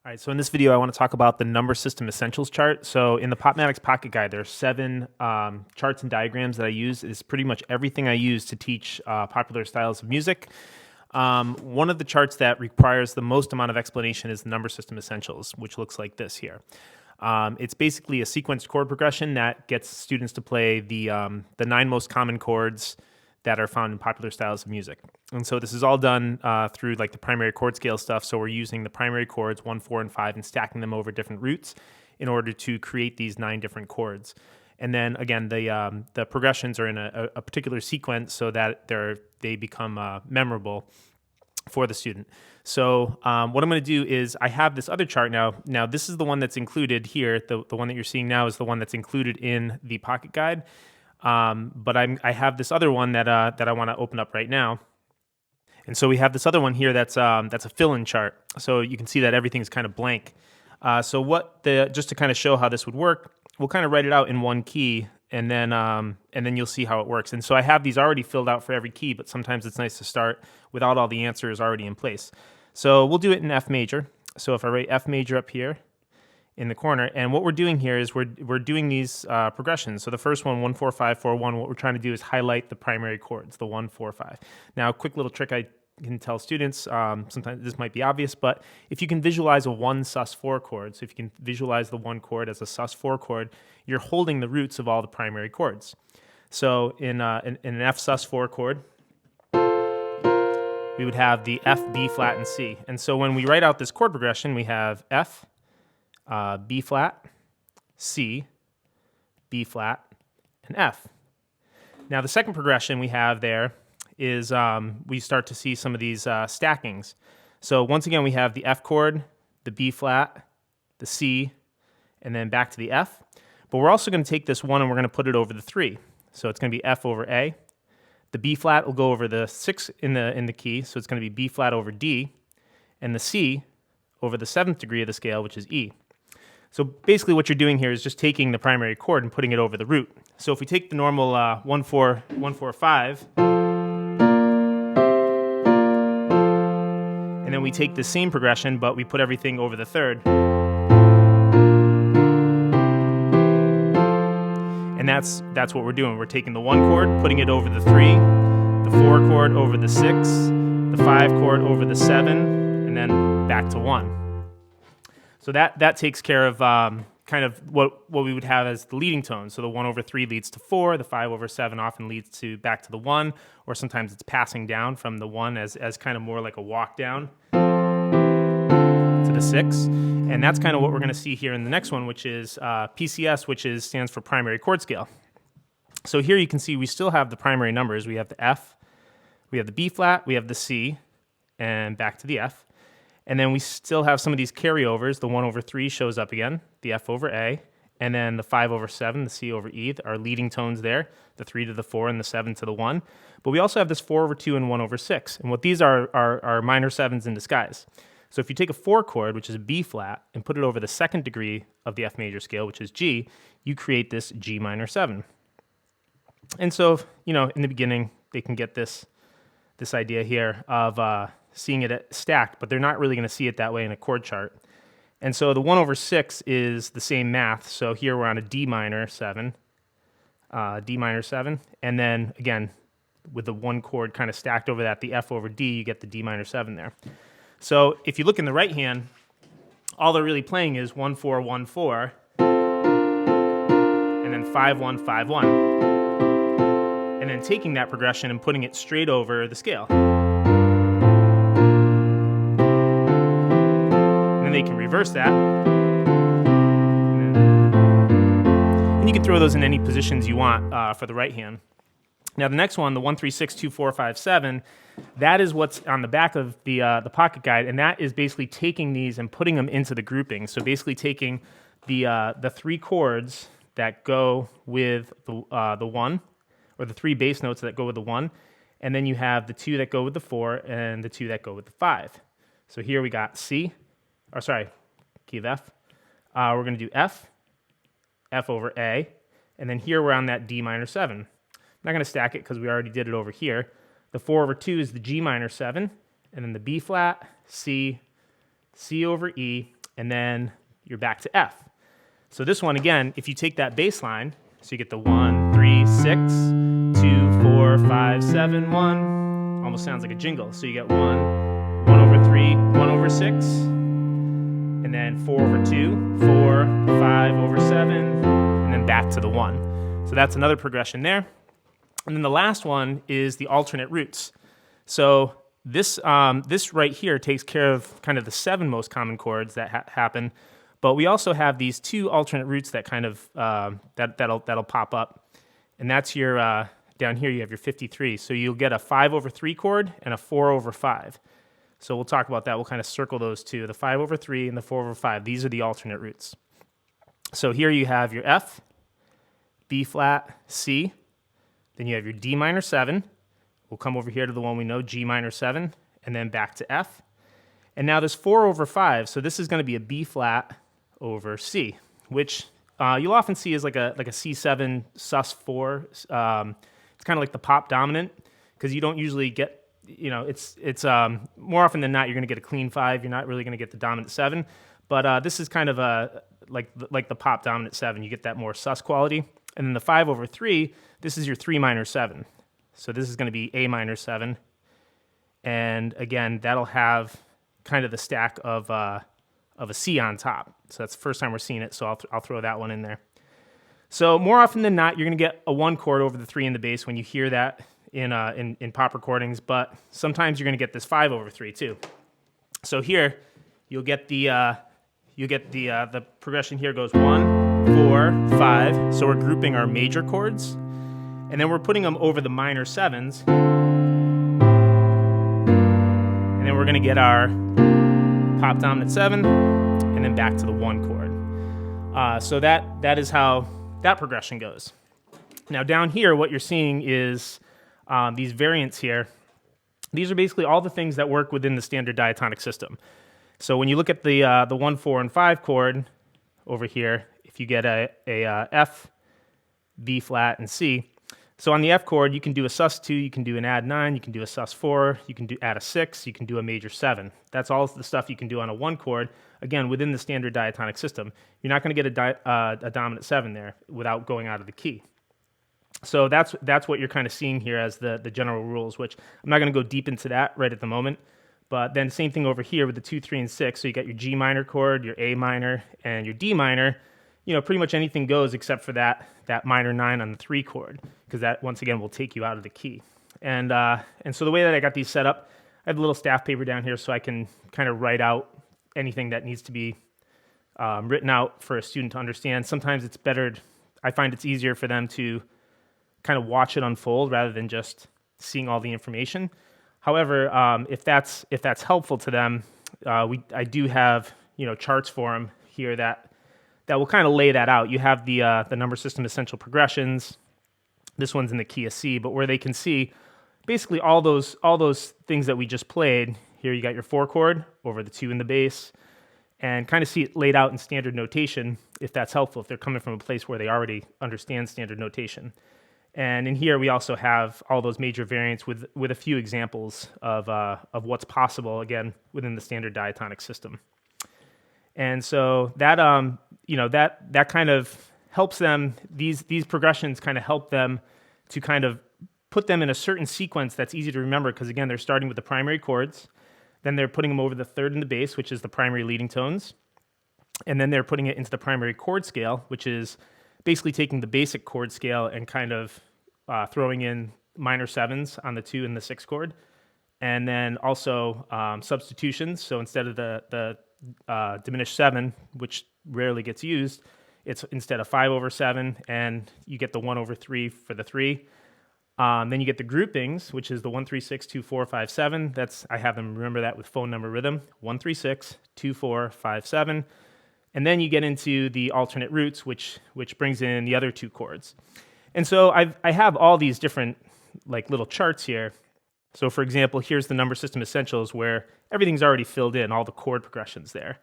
All right, so in this video, I want to talk about the number system essentials chart. So in the popMATICS Pocket Guide, there are 7 charts and diagrams that I use. It's pretty much everything I use to teach popular styles of music. One of the charts that requires the most amount of explanation is the number system essentials, which looks like this here. It's basically a sequenced chord progression that gets students to play the 9 most common chords that are found in popular styles of music. And so this is all done through like the primary chord scale stuff. So we're using the primary chords 1, 4, and 5 and stacking them over different roots in order to create these 9 different chords. And then again, the progressions are in a particular sequence so that they become memorable for the student. So what I'm going to do is I have this other chart now. Now this is the one that's included here. The one that you're seeing now is the one that's included in the Pocket Guide. But I have this other one that I want to open up right now. And so we have this other one here that's a fill-in chart. So you can see that everything's kind of blank. So just to kind of show how this would work, we'll kind of write it out in one key, and then you'll see how it works. And so I have these already filled out for every key, but sometimes it's nice to start without all the answers already in place. So we'll do it in F major. So if I write F major up here in the corner, and what we're doing here is we're doing these progressions. So the first one, 1, 4, 5, 4, 1, what we're trying to do is highlight the primary chords, the 1, 4, 5. Now, a quick little trick I can tell students, sometimes this might be obvious, but if you can visualize a 1 sus4 chord, so if you can visualize the 1 chord as a sus4 chord, you're holding the roots of all the primary chords. So in an F sus4 chord, we would have the F, B flat, and C. And so when we write out this chord progression, we have F, B flat, C, B flat, and F. Now the second progression we have there is we start to see some of these stackings. So once again, we have the F chord, the B flat, the C, and then back to the F. But we're also going to take this 1 and we're going to put it over the 3. So it's going to be F over A. The B flat will go over the 6 in the key, so it's going to be B flat over D, and the C over the 7th degree of the scale, which is E. So basically what you're doing here is just taking the primary chord and putting it over the root. So if we take the normal 1, 4, 1, 4, 5, and then we take the same progression, but we put everything over the 3rd. And that's what we're doing. We're taking the 1 chord, putting it over the 3, the 4 chord over the 6, the 5 chord over the 7, and then back to 1. So that takes care of kind of what we would have as the leading tone. So the 1 over 3 leads to 4, the 5 over 7 often leads back to the 1, or sometimes it's passing down from the 1 as kind of more like a walk down to the 6. And that's kind of what we're going to see here in the next one, which is PCS, which stands for primary chord scale. So here you can see we still have the primary numbers. We have the F, we have the B flat, we have the C, and back to the F. And then we still have some of these carryovers. The 1 over 3 shows up again, the F over A, and then the 5 over 7, the C over E, our leading tones there, the 3 to the 4 and the 7 to the 1. But we also have this 4 over 2 and 1 over 6. And what these are minor 7s in disguise. So if you take a 4 chord, which is a B flat, and put it over the 2nd degree of the F major scale, which is G, you create this G minor 7. And so, in the beginning, they can get this idea here of seeing it stacked, but they're not really going to see it that way in a chord chart. And so the 1 over 6 is the same math. So here we're on a D minor 7, and then again, with the 1 chord kind of stacked over that, the F over D, you get the D minor 7 there. So if you look in the right hand, all they're really playing is 1, 4, 1, 4, and then 5, 1, 5, 1. And then taking that progression and putting it straight over the scale. And then they can reverse that. And you can throw those in any positions you want for the right hand. Now the next one, the 1, 3, 6, 2, 4, 5, 7, that is what's on the back of the Pocket Guide, and that is basically taking these and putting them into the grouping. So basically taking the 3 chords that go with the 1, or the 3 bass notes that go with the 1, and then you have the 2 that go with the 4 and the 2 that go with the 5. So here we got key of F. We're going to do F, F over A, and then here we're on that D minor 7. I'm not going to stack it because we already did it over here. The 4 over 2 is the G minor 7, and then the B flat, C, C over E, and then you're back to F. So this one, again, if you take that bass line, so you get the 1, 3, 6, 2, 4, 5, 7, 1, almost sounds like a jingle. So you get 1, 1 over 3, 1 over 6, and then 4 over 2, 4, 5 over 7, and then back to the 1. So that's another progression there. And then the last one is the alternate roots. So this right here takes care of kind of the 7 most common chords that happen, but we also have these 2 alternate roots that kind of that'll pop up, and that's your down here you have your 53. So you'll get a 5 over 3 chord and a 4 over 5. So we'll talk about that. We'll kind of circle those two, the 5 over 3 and the 4 over 5. These are the alternate roots. So here you have your F, B flat, C. Then you have your D minor 7. We'll come over here to the one we know, G minor 7, and then back to F. And now this 4 over 5, so this is going to be a B flat over C, which you'll often see as like a C7 sus4. It's kind of like the pop dominant, because you don't usually get, it's more often than not you're going to get a clean 5. You're not really going to get the dominant 7, but this is kind of like the pop dominant 7. You get that more sus quality. And then the 5 over 3, this is your 3 minor 7. So this is going to be A minor 7. And again, that'll have kind of the stack of a C on top. So that's the first time we're seeing it, so I'll throw that one in there. So more often than not, you're going to get a 1 chord over the 3 in the bass when you hear that in pop recordings, but sometimes you're going to get this 5 over 3 too. So here, you'll get the progression here goes 1, 4, 5. So we're grouping our major chords, and then we're putting them over the minor 7s, and then we're going to get our pop dominant 7, and then back to the 1 chord. So that is how that progression goes. Now down here, what you're seeing is these variants here. These are basically all the things that work within the standard diatonic system. So when you look at the 1, 4, and 5 chord over here, if you get a F, B flat, and C. So on the F chord, you can do a sus2, you can do an add 9, you can do a sus4, you can add a 6, you can do a major 7. That's all the stuff you can do on a 1 chord, again, within the standard diatonic system. You're not going to get a dominant 7 there without going out of the key. So that's what you're kind of seeing here as the general rules, which I'm not going to go deep into that right at the moment. But then same thing over here with the 2, 3, and 6. So you got your G minor chord, your A minor, and your D minor. Pretty much anything goes except for that minor 9 on the 3 chord, because that, once again, will take you out of the key. And so the way that I got these set up, I have a little staff paper down here so I can kind of write out anything that needs to be written out for a student to understand. Sometimes it's better, I find it's easier for them to kind of watch it unfold rather than just seeing all the information. However, if that's helpful to them, I do have charts for them here that will kind of lay that out. You have the number system essential progressions. This one's in the key of C, but where they can see basically all those things that we just played. Here you got your 4 chord over the 2 in the bass, and kind of see it laid out in standard notation if that's helpful, if they're coming from a place where they already understand standard notation. And in here we also have all those major variants with a few examples of what's possible, again, within the standard diatonic system. And so that that kind of helps them. These progressions kind of help them to kind of put them in a certain sequence that's easy to remember, because again, they're starting with the primary chords, then they're putting them over the 3rd in the bass, which is the primary leading tones, and then they're putting it into the primary chord scale, which is basically taking the basic chord scale and kind of throwing in minor 7s on the 2 and the 6 chord, and then also substitutions. So instead of the diminished 7, which rarely gets used, it's instead of 5 over 7, and you get the 1 over 3 for the 3. Then you get the groupings, which is the 1, 3, 6, 2, 4, 5, 7. I have them remember that with phone number rhythm, 1, 3, 6, 2, 4, 5, 7. And then you get into the alternate roots, which brings in the other 2 chords. And so I have all these different like little charts here. So for example, here's the number system essentials where everything's already filled in, all the chord progressions there.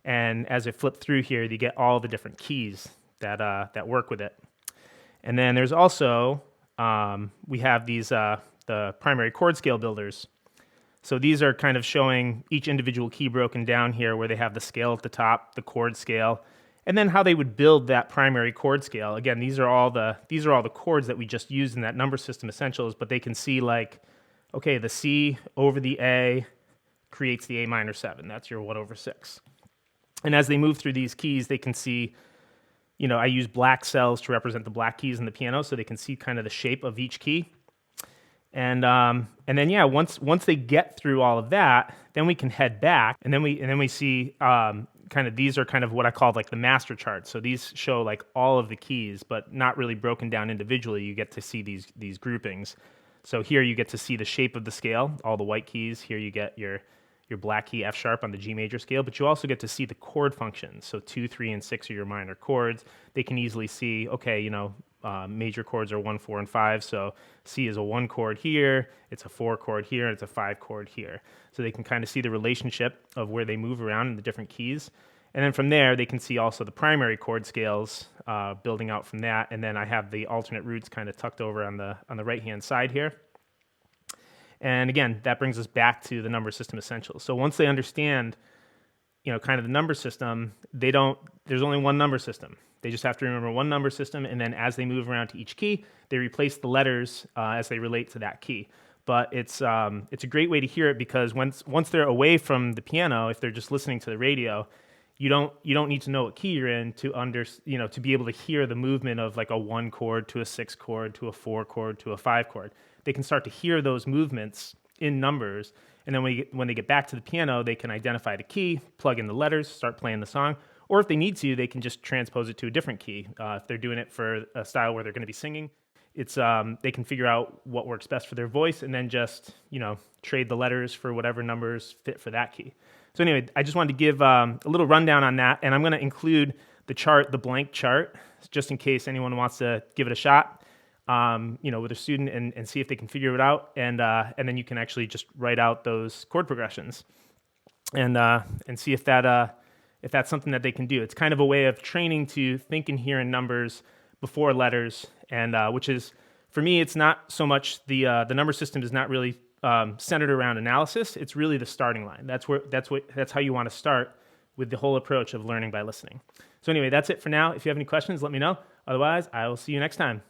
And as I flip through here, you get all the different keys that work with it. And then there's also, we have these, the primary chord scale builders. So these are kind of showing each individual key broken down here, where they have the scale at the top, the chord scale, and then how they would build that primary chord scale. Again, these are all the chords that we just used in that number system essentials, but they can see like, okay, the C over the A creates the A minor 7. That's your 1/6. And as they move through these keys, they can see, I use black cells to represent the black keys in the piano, so they can see kind of the shape of each key. And then once they get through all of that, then we can head back, and then we see kind of, these are kind of what I call like the master chart. So these show like all of the keys, but not really broken down individually. You get to see these groupings. So here you get to see the shape of the scale, all the white keys. Here you get your black key F sharp on the G major scale, but you also get to see the chord functions. So 2, 3, and 6 are your minor chords. They can easily see, okay, major chords are 1, 4, and 5. So C is a 1 chord here, it's a 4 chord here, and it's a 5 chord here. So they can kind of see the relationship of where they move around in the different keys. And then from there, they can see also the primary chord scales building out from that. And then I have the alternate roots kind of tucked over on the right-hand side here. And again, that brings us back to the number system essentials. So once they understand, kind of the number system, there's only one number system. They just have to remember one number system, and then as they move around to each key, they replace the letters as they relate to that key. But it's a great way to hear it, because once they're away from the piano, if they're just listening to the radio, you don't need to know what key you're in to be able to hear the movement of like a 1 chord to a 6 chord to a 4 chord to a 5 chord. They can start to hear those movements in numbers, and then when they get back to the piano, they can identify the key, plug in the letters, start playing the song. Or if they need to, they can just transpose it to a different key. If they're doing it for a style where they're going to be singing, they can figure out what works best for their voice, and then just trade the letters for whatever numbers fit for that key. So anyway, I just wanted to give a little rundown on that, and I'm going to include the blank chart, just in case anyone wants to give it a shot, with a student and see if they can figure it out, and then you can actually just write out those chord progressions, and see if that's something that they can do. It's kind of a way of training to think and hear in numbers before letters, and which is, for me, it's not so much the number system is not really centered around analysis. It's really the starting line. That's how you want to start with the whole approach of learning by listening. So anyway, that's it for now. If you have any questions, let me know. Otherwise, I will see you next time.